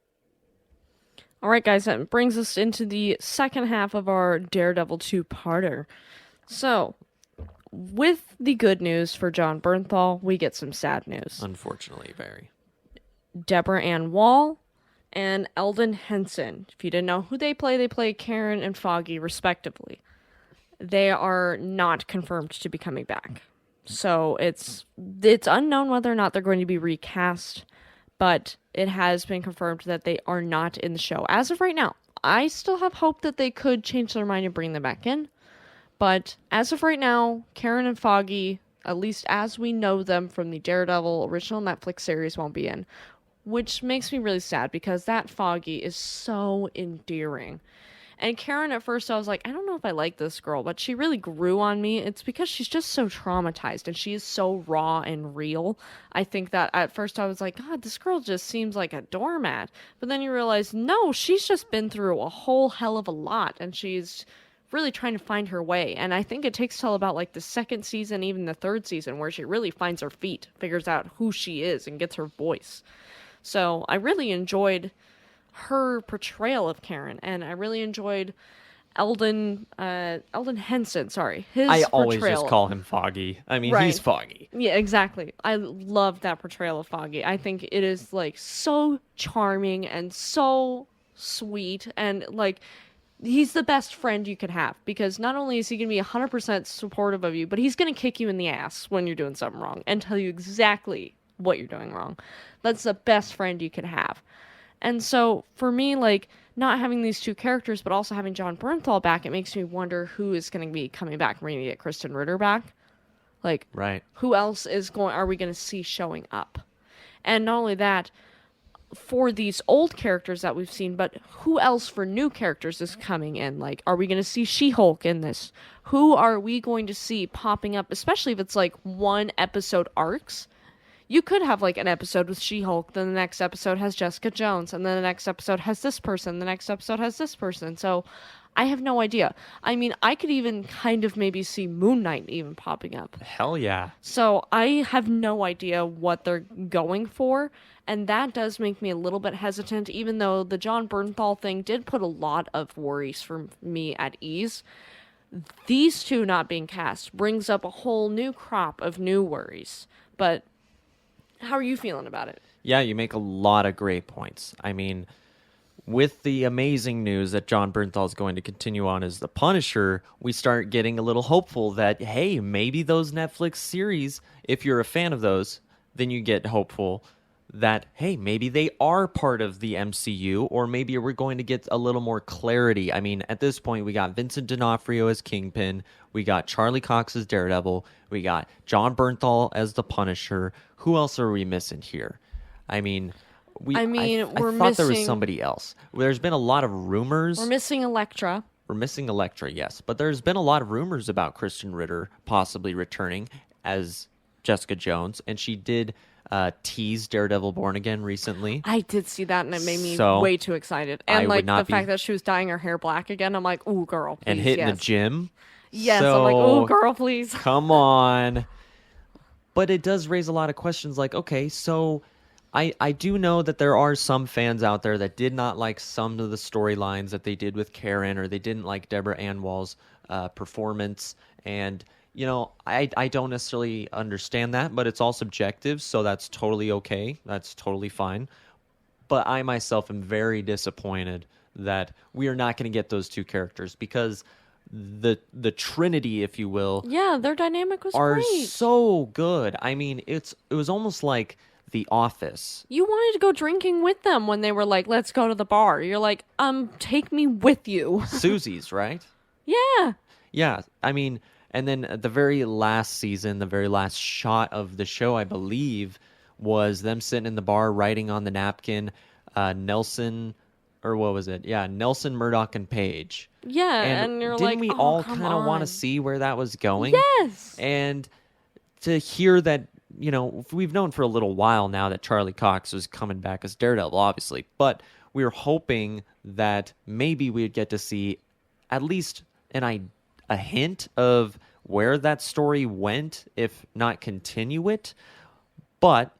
All right, guys, that brings us into the second half of our Daredevil 2-parter. So, with the good news for John Bernthal, we get some sad news. Unfortunately, very. Deborah Ann Wall, and Eldon Henson. If you didn't know who they play Karen and Foggy, respectively. They are not confirmed to be coming back. So it's unknown whether or not they're going to be recast, but it has been confirmed that they are not in the show. As of right now, I still have hope that they could change their mind and bring them back in. But as of right now, Karen and Foggy, at least as we know them from the Daredevil original Netflix series, won't be in. Which makes me really sad because that Foggy is so endearing. And Karen, at first, I was like, I don't know if I like this girl, but she really grew on me. It's because she's just so traumatized and she is so raw and real. I think that at first I was like, God, this girl just seems like a doormat. But then you realize, no, she's just been through a whole hell of a lot and she's really trying to find her way. And I think it takes till about like the second season, even the third season, where she really finds her feet, figures out who she is, and gets her voice. So I really enjoyed her portrayal of Karen, and I really enjoyed Eldon Henson, his I always portrayal. just call him Foggy. I mean, Right. he's Foggy. Yeah, exactly. I love that portrayal of Foggy. I think it is like so charming and so sweet, and like he's the best friend you could have, because not only is he going to be 100% supportive of you, but he's going to kick you in the ass when you're doing something wrong and tell you exactly what you're doing wrong. That's the best friend you could have. And so, for me, like, not having these two characters, but also having John Bernthal back, it makes me wonder who is going to be coming back. Are we going to get Kristen Ritter back? Like, Right. who else are we going to see showing up? And not only that, for these old characters that we've seen, but who else for new characters is coming in? Like, are we going to see She-Hulk in this? Who are we going to see popping up, especially if it's, like, one episode arcs? You could have, like, an episode with She-Hulk, then the next episode has Jessica Jones, and then the next episode has this person, the next episode has this person. So, I have no idea. I mean, I could even kind of maybe see Moon Knight even popping up. Hell yeah. So, I have no idea what they're going for, and that does make me a little bit hesitant, even though the John Bernthal thing did put a lot of worries for me at ease. These two not being cast brings up a whole new crop of new worries. But how are you feeling about it? Yeah, you make a lot of great points. I mean, with the amazing news that John Bernthal is going to continue on as the Punisher, we start getting a little hopeful that, hey, maybe those Netflix series, if you're a fan of those, then you get hopeful that, hey, maybe they are part of the MCU, or maybe we're going to get a little more clarity. I mean, at this point, we got Vincent D'Onofrio as Kingpin, we got Charlie Cox as Daredevil, we got John Bernthal as the Punisher. Who else are we missing here? I mean, we're thought there was somebody else. There's been a lot of rumors. We're missing Elektra. We're missing Elektra, yes. But there's been a lot of rumors about Kristen Ritter possibly returning as Jessica Jones, and she did tease Daredevil Born Again recently. I did see that, and it made me way too excited. And like the fact that she was dyeing her hair black again, I'm like, ooh, girl, please, and hitting the gym. Yes, so, I'm like, ooh, girl, please. Come on. But it does raise a lot of questions like, okay, so I do know that there are some fans out there that did not like some of the storylines that they did with Karen, or they didn't like Deborah Ann Wall's performance. And, you know, I don't necessarily understand that, but it's all subjective, so that's totally okay. That's totally fine. But I myself am very disappointed that we are not going to get those two characters, because the Trinity, if you will, yeah, their dynamic was are great. So good. I mean, it was almost like The Office. You wanted to go drinking with them when they were like, let's go to the bar. You're like, take me with you. Susie's, right? Yeah. Yeah. I mean, and then at the very last season, the very last shot of the show, I believe, was them sitting in the bar writing on the napkin, Nelson, or what was it? Yeah, Nelson, Murdoch, and Paige. Yeah, and you're didn't like, we all kind of want to see where that was going? Yes. And to hear that, you know, we've known for a little while now that Charlie Cox was coming back as Daredevil, obviously, but we were hoping that maybe we'd get to see at least a hint of where that story went, if not continue it. But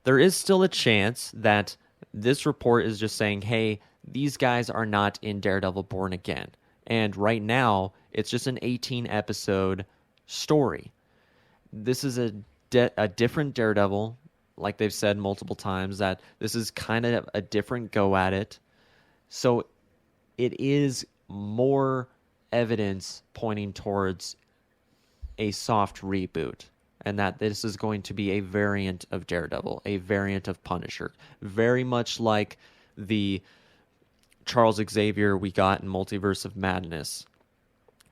there is still a chance that this report is just saying, hey, these guys are not in Daredevil Born Again. And right now, it's just an 18-episode story. This is a different Daredevil. like they've said multiple times, that this is kind of a different go at it. So it is more evidence pointing towards a soft reboot, and that this is going to be a variant of Daredevil, a variant of Punisher, very much like the Charles Xavier we got in Multiverse of Madness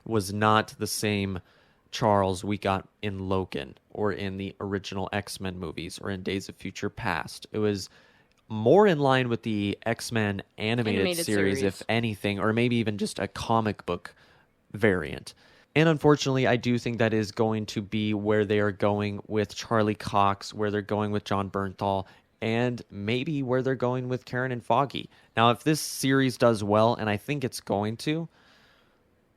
was not the same Charles we got in Logan or in the original X-Men movies or in Days of Future Past. It was more in line with the X-Men animated series, if anything, or maybe even just a comic book variant. And unfortunately, I do think that is going to be where they are going with Charlie Cox, where they're going with John Bernthal, and maybe where they're going with Karen and Foggy. Now, if this series does well, and I think it's going to,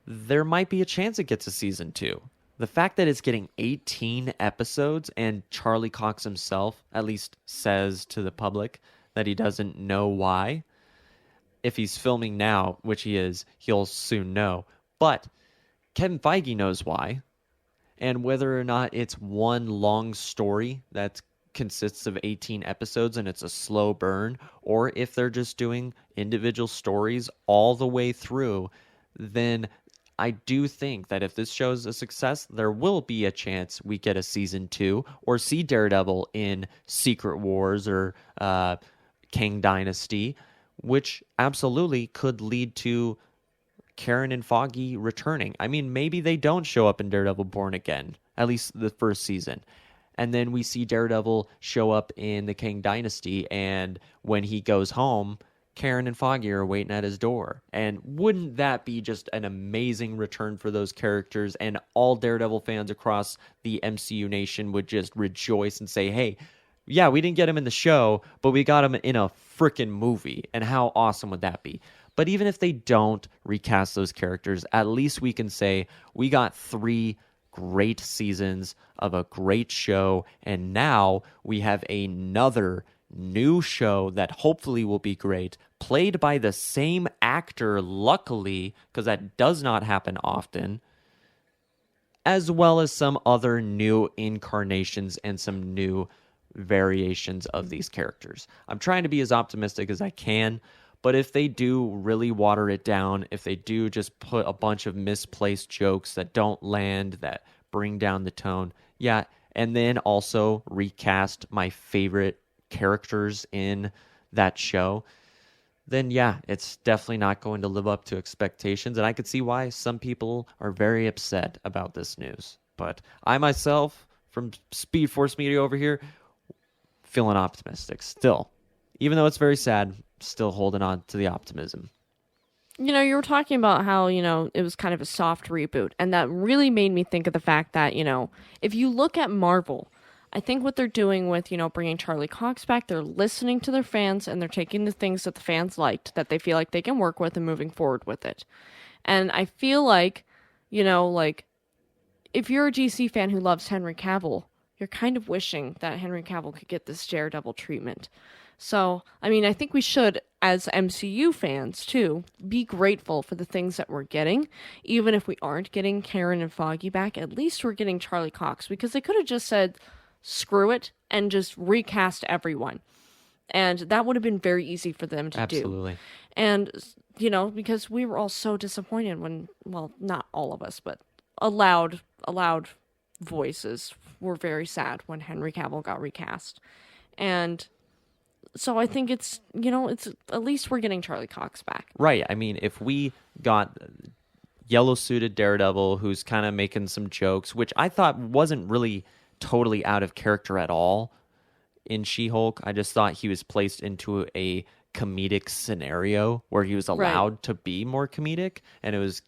there might be a chance it gets a season 2. The fact that it's getting 18 episodes, and Charlie Cox himself at least says to the public that he doesn't know why. If he's filming now, which he is, he'll soon know. But Kevin Feige knows why. And whether or not it's one long story that consists of 18 episodes and it's a slow burn, or if they're just doing individual stories all the way through, then I do think that if this show's a success, there will be a chance we get a season 2 or see Daredevil in Secret Wars or Kang Dynasty, which absolutely could lead to Karen and Foggy returning. I mean, maybe they don't show up in Daredevil Born Again, at least the first season. And then we see Daredevil show up in the Kang Dynasty, and when he goes home, Karen and Foggy are waiting at his door. And wouldn't that be just an amazing return for those characters? And all Daredevil fans across the MCU nation would just rejoice and say, hey, yeah, we didn't get him in the show, but we got him in a freaking movie. And how awesome would that be? But even if they don't recast those characters, at least we can say we got 3 great seasons of a great show, and now we have another new show that hopefully will be great, played by the same actor, luckily, because that does not happen often, as well as some other new incarnations and some new variations of these characters. I'm trying to be as optimistic as I can, but if they do really water it down, if they do just put a bunch of misplaced jokes that don't land, that bring down the tone, yeah, and then also recast my favorite characters in that show, then yeah, it's definitely not going to live up to expectations, and I could see why some people are very upset about this news. But I myself, from Speed Force Media over here, feeling optimistic still. Even though it's very sad, still holding on to the optimism. You know, you were talking about how, it was kind of a soft reboot. And that really made me think of the fact that, if you look at Marvel, I think what they're doing with, bringing Charlie Cox back, they're listening to their fans and they're taking the things that the fans liked that they feel like they can work with and moving forward with it. And I feel like, if you're a GC fan who loves Henry Cavill, you're kind of wishing that Henry Cavill could get this Daredevil treatment. So, I mean, I think we should, as MCU fans, too, be grateful for the things that we're getting. Even if we aren't getting Karen and Foggy back, at least we're getting Charlie Cox. Because they could have just said, screw it, and just recast everyone. And that would have been very easy for them to do. Absolutely. And, because we were all so disappointed when, well, not all of us, but a loud voices were very sad when Henry Cavill got recast. And so I think it's at least we're getting Charlie Cox back. Right. I mean, if we got yellow-suited Daredevil who's kind of making some jokes, which I thought wasn't really totally out of character at all in She-Hulk. I just thought he was placed into a comedic scenario where he was allowed to be more comedic, and it was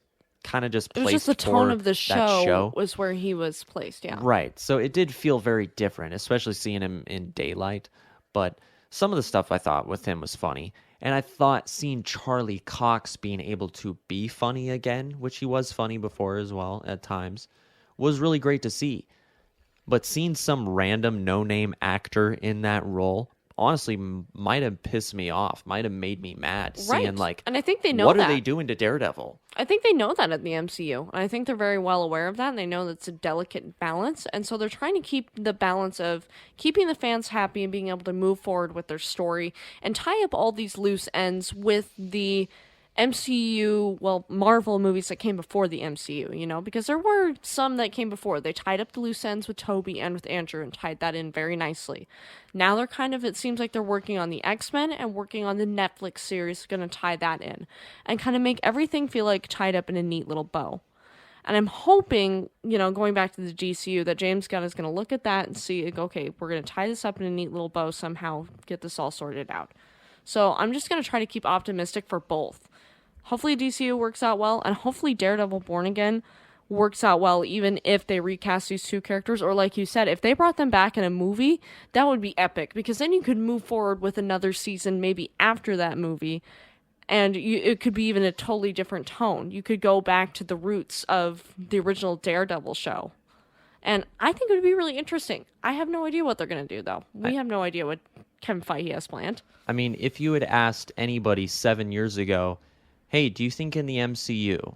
kind of just placed. It was just the tone of the show was where he was placed, yeah. Right. So it did feel very different, especially seeing him in daylight. But some of the stuff I thought with him was funny. And I thought seeing Charlie Cox being able to be funny again, which he was funny before as well at times, was really great to see. But seeing some random no-name actor in that role honestly might have pissed me off, might have made me mad, seeing like, and I think they know what that. are they doing to Daredevil? I think they know that at the MCU. And I think they're very well aware of that, and they know that's a delicate balance. And so they're trying to keep the balance of keeping the fans happy and being able to move forward with their story and tie up all these loose ends with the MCU, well, Marvel movies that came before the MCU, you know, because there were some that came before. They tied up the loose ends with Toby and with Andrew and tied that in very nicely. Now they're kind of, it seems like they're working on the X-Men and working on the Netflix series, going to tie that in and kind of make everything feel like tied up in a neat little bow. And I'm hoping, you know, going back to the DCU, that James Gunn is going to look at that and see, okay, we're going to tie this up in a neat little bow somehow, get this all sorted out. So I'm just going to try to keep optimistic for both. Hopefully DCU works out well, and hopefully Daredevil Born Again works out well, even if they recast these two characters, or like you said, if they brought them back in a movie, that would be epic, because then you could move forward with another season maybe after that movie, and it could be even a totally different tone. You could go back to the roots of the original Daredevil show. And I think it would be really interesting. I have no idea what they're going to do, though. We have no idea what Kevin Feige has planned. I mean, if you had asked anybody 7 years ago, hey, do you think in the MCU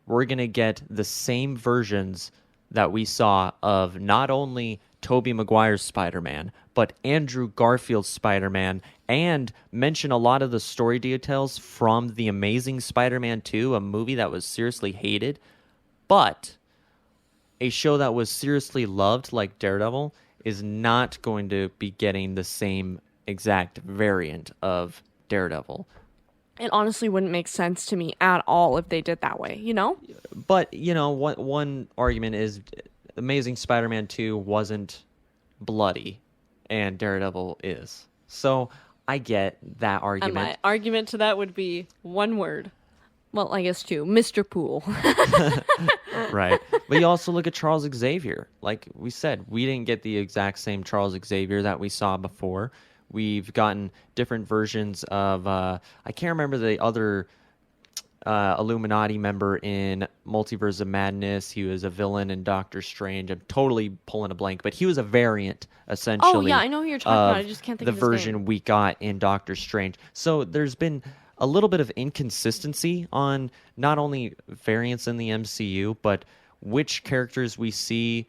we're going to get the same versions that we saw of not only Tobey Maguire's Spider-Man, but Andrew Garfield's Spider-Man, and mention a lot of the story details from The Amazing Spider-Man 2, a movie that was seriously hated, but a show that was seriously loved like Daredevil is not going to be getting the same exact variant of Daredevil. It honestly wouldn't make sense to me at all if they did that way, you know? But, you know, one argument is Amazing Spider-Man 2 wasn't bloody, and Daredevil is. So I get that argument. And my argument to that would be one word. Well, I guess two. Mr. Poole. Right. But you also look at Charles Xavier. Like we said, we didn't get the exact same Charles Xavier that we saw before. We've gotten different versions of, I can't remember the other Illuminati member in Multiverse of Madness. He was a villain in Doctor Strange. I'm totally pulling a blank, but he was a variant, essentially. Oh, yeah, I know who you're talking about. I just can't think of his the version name. we got in Doctor Strange. So there's been a little bit of inconsistency on not only variants in the MCU, but which characters we see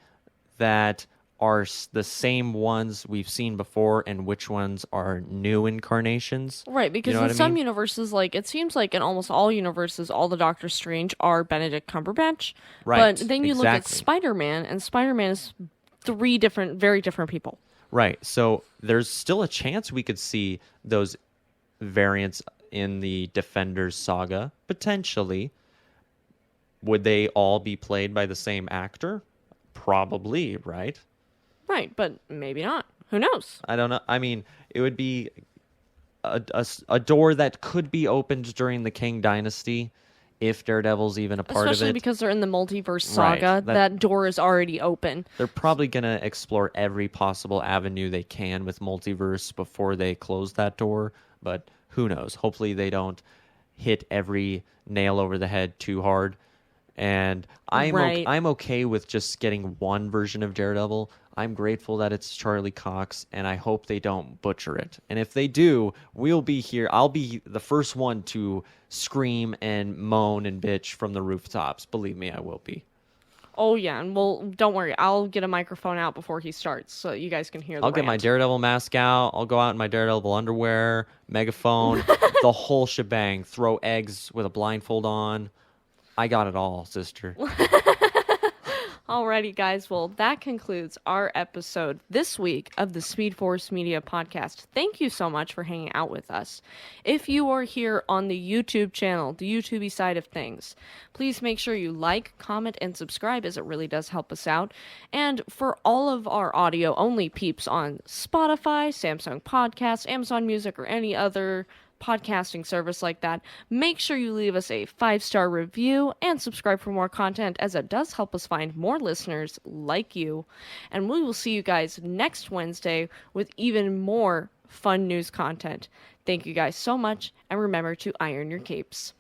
that are the same ones we've seen before and which ones are new incarnations. Right, because in some universes, like, it seems like in almost all universes, all the Doctor Strange are Benedict Cumberbatch. Right, But then you look at exactly. Spider-Man, and Spider-Man is three very different people. Right, so there's still a chance we could see those variants in the Defenders saga, potentially. Would they all be played by the same actor? Probably, right? Right, but maybe not. Who knows? I don't know. I mean, it would be a door that could be opened during the King Dynasty if Daredevil's even a part Especially of it. because they're in the multiverse Right, saga, that door is already open. They're probably going to explore every possible avenue they can with multiverse before they close that door, but who knows? Hopefully they don't hit every nail over the head too hard. And I'm okay with just getting one version of Daredevil. I'm grateful that it's Charlie Cox, and I hope they don't butcher it. And if they do, we'll be here. I'll be the first one to scream and moan and bitch from the rooftops. Believe me, I will be. Oh, yeah, and well, don't worry. I'll get a microphone out before he starts so you guys can hear the I'll get my rant. Daredevil mask out. I'll go out in my Daredevil underwear, megaphone, the whole shebang. Throw eggs with a blindfold on. I got it all, sister. Alrighty, guys. Well, that concludes our episode this week of the Speed Force Media Podcast. Thank you so much for hanging out with us. If you are here on the YouTube channel, the YouTube side of things, please make sure you like, comment, and subscribe, as it really does help us out. And for all of our audio-only peeps on Spotify, Samsung Podcasts, Amazon Music, or any other podcasting service like that, make sure you leave us a 5-star review and subscribe for more content, as it does help us find more listeners like you. And we will see you guys next Wednesday with even more fun news content. Thank you guys so much, and remember to iron your capes.